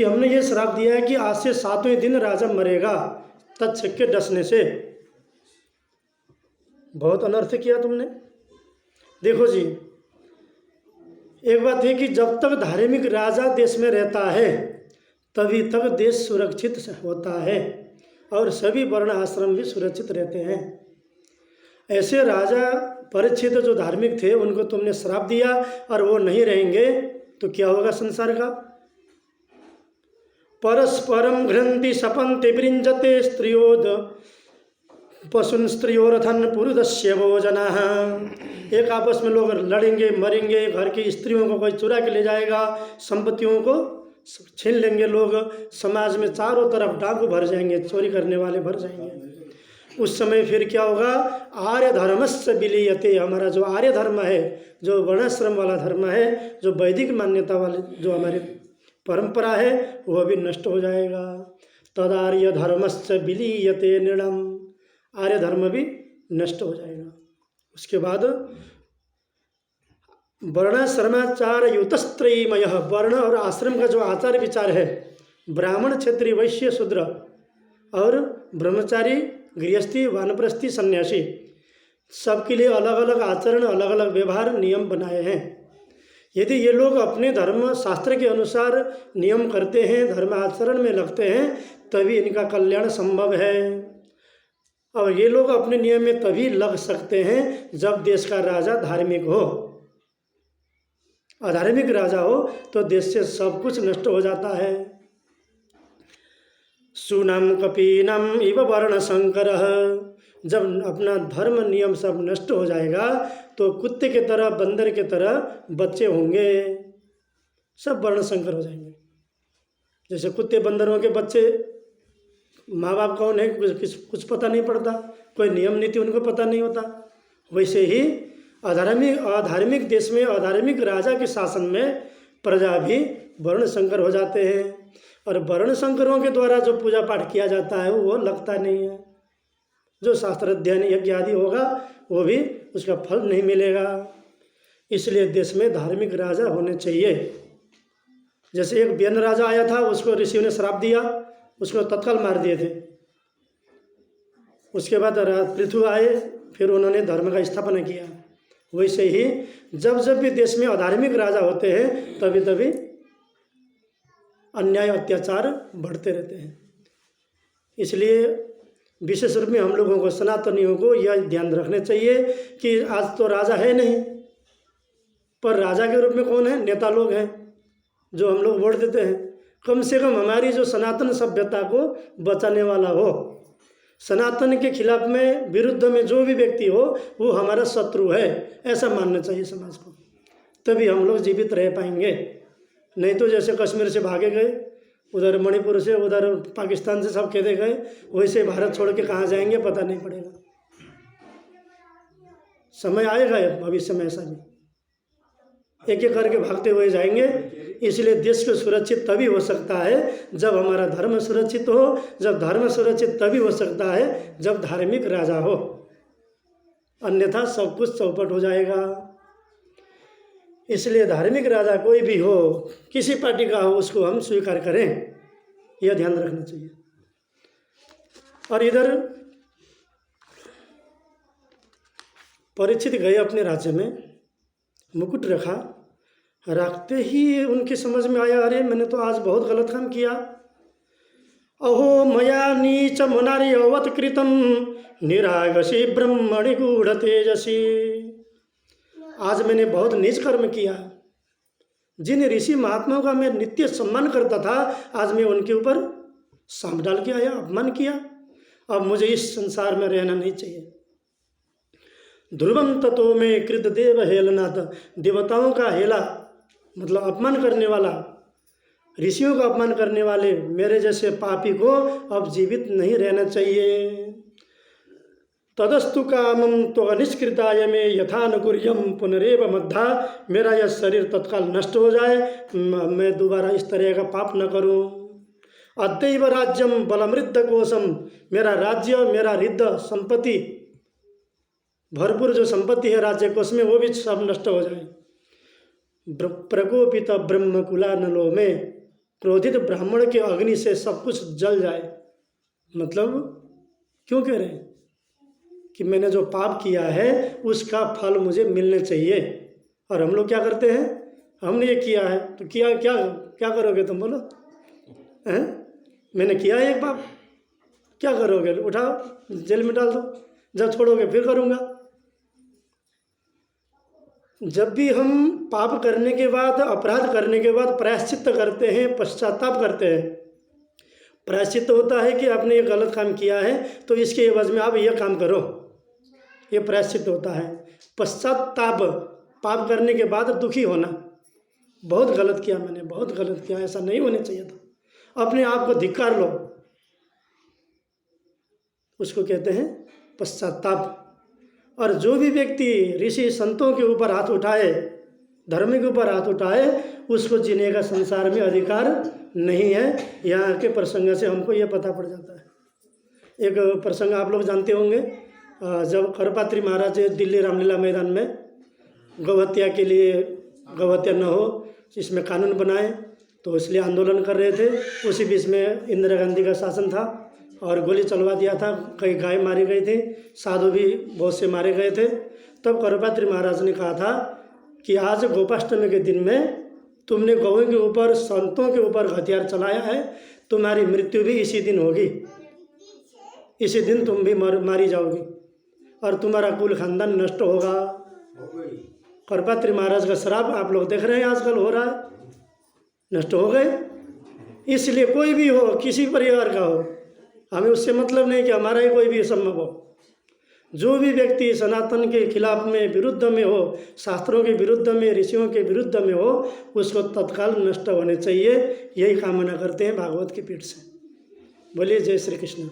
कि हमने ये श्राप दिया है कि आज से 7वें दिन राजा मरेगा तक्षक के डसने से। बहुत अनर्थ किया तुमने। देखो जी, एक बात है कि जब तक धार्मिक राजा देश में रहता है तभी तक देश सुरक्षित होता है और सभी वर्ण आश्रम भी सुरक्षित रहते हैं। ऐसे राजा परीक्षित जो धार्मिक थे उनको तुमने श्राप दिया और वो नहीं रहेंगे तो क्या होगा संसार का। परस्परम घ्रंति सपन्ति वृंजते स्त्रियोद पशुन स्त्रियोरथन पुरुषस्य भोजनः। एक आपस में लोग लड़ेंगे, मरेंगे, घर की स्त्रियों को कोई चुरा के ले जाएगा, संपत्तियों को छीन लेंगे लोग, समाज में चारों तरफ डाकू भर जाएंगे, चोरी करने वाले भर जाएंगे। उस समय फिर क्या होगा, आर्य धर्मस्य विलीयते। हमारा जो आर्य धर्म है, जो वर्णाश्रम वाला धर्म है, जो वैदिक मान्यता वाले जो हमारी परंपरा है, वह भी नष्ट हो जाएगा। तदार्य धर्मस्य विलीयते निर्णम। आर्य धर्म भी नष्ट हो जाएगा। उसके बाद वर्णाश्रमाचार युतस्त्रयीमय, वर्ण और आश्रम का जो आचार विचार है, ब्राह्मण क्षत्रिय वैश्य शूद्र और ब्रह्मचारी गृहस्थी वानप्रस्थी सन्यासी, सबके लिए अलग अलग आचरण, अलग अलग व्यवहार नियम बनाए हैं। यदि ये लोग अपने धर्म शास्त्र के अनुसार नियम करते हैं, धर्म आचरण में लगते हैं, तभी इनका कल्याण संभव है। और ये लोग अपने नियम में तभी लग सकते हैं जब देश का राजा धार्मिक हो। अधार्मिक राजा हो तो देश से सब कुछ नष्ट हो जाता है। सूनम कपीनम इव वर्ण संकर। जब अपना धर्म नियम सब नष्ट हो जाएगा तो कुत्ते के तरह, बंदर के तरह बच्चे होंगे, सब वर्ण संकर हो जाएंगे। जैसे कुत्ते बंदरों के बच्चे, माँ बाप कौन है कुछ पता नहीं पड़ता, कोई नियम नीति उनको पता नहीं होता, वैसे ही अधार्मिक देश में अधार्मिक राजा के शासन में प्रजा भी वर्ण संकर हो जाते हैं। और वर्ण संकरों के द्वारा जो पूजा पाठ किया जाता है वो लगता नहीं है। जो शास्त्र अध्ययन यज्ञ आदि होगा वो भी उसका फल नहीं मिलेगा। इसलिए देश में धार्मिक राजा होने चाहिए। जैसे एक व्यन राजा आया था, उसको ऋषियों ने श्राप दिया, उसको तत्काल मार दिए थे। उसके बाद पृथु आए, फिर उन्होंने धर्म का स्थापना किया। वैसे ही जब जब भी देश में अधार्मिक राजा होते हैं तभी तभी अन्याय अत्याचार बढ़ते रहते हैं। इसलिए विशेष रूप में हम लोगों को, सनातनियों को यह ध्यान रखना चाहिए कि आज तो राजा है नहीं, पर राजा के रूप में कौन है, नेता लोग हैं जो हम लोग वोट देते हैं। कम से कम हमारी जो सनातन सभ्यता को बचाने वाला हो, सनातन के खिलाफ में, विरुद्ध में जो भी व्यक्ति हो वो हमारा शत्रु है, ऐसा मानना चाहिए समाज को। तभी हम लोग जीवित रह पाएंगे। नहीं तो जैसे कश्मीर से भागे गए, उधर मणिपुर से, उधर पाकिस्तान से सब खेदे गए, वैसे भारत छोड़ के कहाँ जाएंगे पता नहीं पड़ेगा। समय आएगा भविष्य में ऐसा भी, एक एक करके भागते हुए जाएंगे। इसलिए देश को सुरक्षित तभी हो सकता है जब हमारा धर्म सुरक्षित हो। जब धर्म सुरक्षित तभी हो सकता है जब धार्मिक राजा हो, अन्यथा सब कुछ चौपट हो जाएगा। इसलिए धार्मिक राजा कोई भी हो, किसी पार्टी का हो, उसको हम स्वीकार करें, यह ध्यान रखना चाहिए। और इधर परीक्षित गए अपने राज्य में, मुकुट रखा, रखते ही उनके समझ में आया, अरे मैंने तो आज बहुत गलत काम किया। अहो मया नीच मनारी अवत कृतम निरागसी ब्रह्मणि गूढ़ तेजसी। आज मैंने बहुत नीच कर्म किया। जिन ऋषि महात्माओं का मैं नित्य सम्मान करता था, आज मैं उनके ऊपर सांप डाल के आया, अपमान किया। अब मुझे इस संसार में रहना नहीं चाहिए। ध्रुवम ततो में कृत देव हेलनाथ। देवताओं का हेला मतलब अपमान करने वाला, ऋषियों का अपमान करने वाले मेरे जैसे पापी को अब जीवित नहीं रहना चाहिए। तदस्तु कामम तो अनिष्कृताय में यथानुकुर्यम पुनरेव मद्धा। मेरा यह शरीर तत्काल नष्ट हो जाए, मैं दोबारा इस तरह का पाप न करूं। अद्यैव राज्यम बलमृद्ध कोशम। मेरा राज्य, मेरा रिद्ध संपत्ति, भरपूर जो संपत्ति है राज्य कोष में, वो भी सब नष्ट हो जाए। प्रकोपित ब्रह्मकुला नलो में। क्रोधित ब्राह्मण के अग्नि से सब कुछ जल जाए। मतलब क्यों कह रहे हैं कि मैंने जो पाप किया है उसका फल मुझे मिलने चाहिए। और हम लोग क्या करते हैं, हमने ये किया है तो किया क्या क्या करोगे तुम बोलो हैं? मैंने किया है एक पाप, क्या करोगे? उठाओ जेल में डाल दो, जब छोड़ोगे फिर करूँगा। जब भी हम पाप करने के बाद, अपराध करने के बाद प्रायश्चित करते हैं, पश्चाताप करते हैं, प्रायश्चित होता है कि आपने ये गलत काम किया है तो इसके एवज में आप ये काम करो, ये प्रायश्चित होता है। पश्चाताप, पाप करने के बाद दुखी होना, बहुत गलत किया मैंने, बहुत गलत किया, ऐसा नहीं होना चाहिए था, अपने आप को धिक्कार लो, उसको कहते हैं पश्चाताप। और जो भी व्यक्ति ऋषि संतों के ऊपर हाथ उठाए, धर्म के ऊपर हाथ उठाए, उसको जीने का संसार में अधिकार नहीं है। यहाँ के प्रसंग से हमको ये पता पड़ जाता है। एक प्रसंग आप लोग जानते होंगे, जब करपात्री महाराज दिल्ली रामलीला मैदान में गौहत्या के लिए, गौहत्या न हो इसमें कानून बनाए तो इसलिए आंदोलन कर रहे थे। उसी बीच में इंदिरा गांधी का शासन था और गोली चलवा दिया था, कई गाय मारी गई थी, साधु भी बहुत से मारे गए थे। तब करपात्री महाराज ने कहा था कि आज गोपाष्टमी के दिन में तुमने गौओं के ऊपर, संतों के ऊपर हथियार चलाया है, तुम्हारी मृत्यु भी इसी दिन होगी, इसी दिन तुम भी मारी जाओगी और तुम्हारा कुल खानदान नष्ट होगा। करपात्री महाराज का श्राप आप लोग देख रहे हैं आजकल हो रहा है, नष्ट हो गए। इसलिए कोई भी हो, किसी परिवार का हो, हमें उससे मतलब नहीं कि हमारा ही कोई भी संभव हो। जो भी व्यक्ति सनातन के खिलाफ में, विरुद्ध में हो, शास्त्रों के विरुद्ध में, ऋषियों के विरुद्ध में हो, उसको तत्काल नष्ट होने चाहिए। यही कामना करते हैं भागवत की पीठ से। बोलिए जय श्री कृष्ण।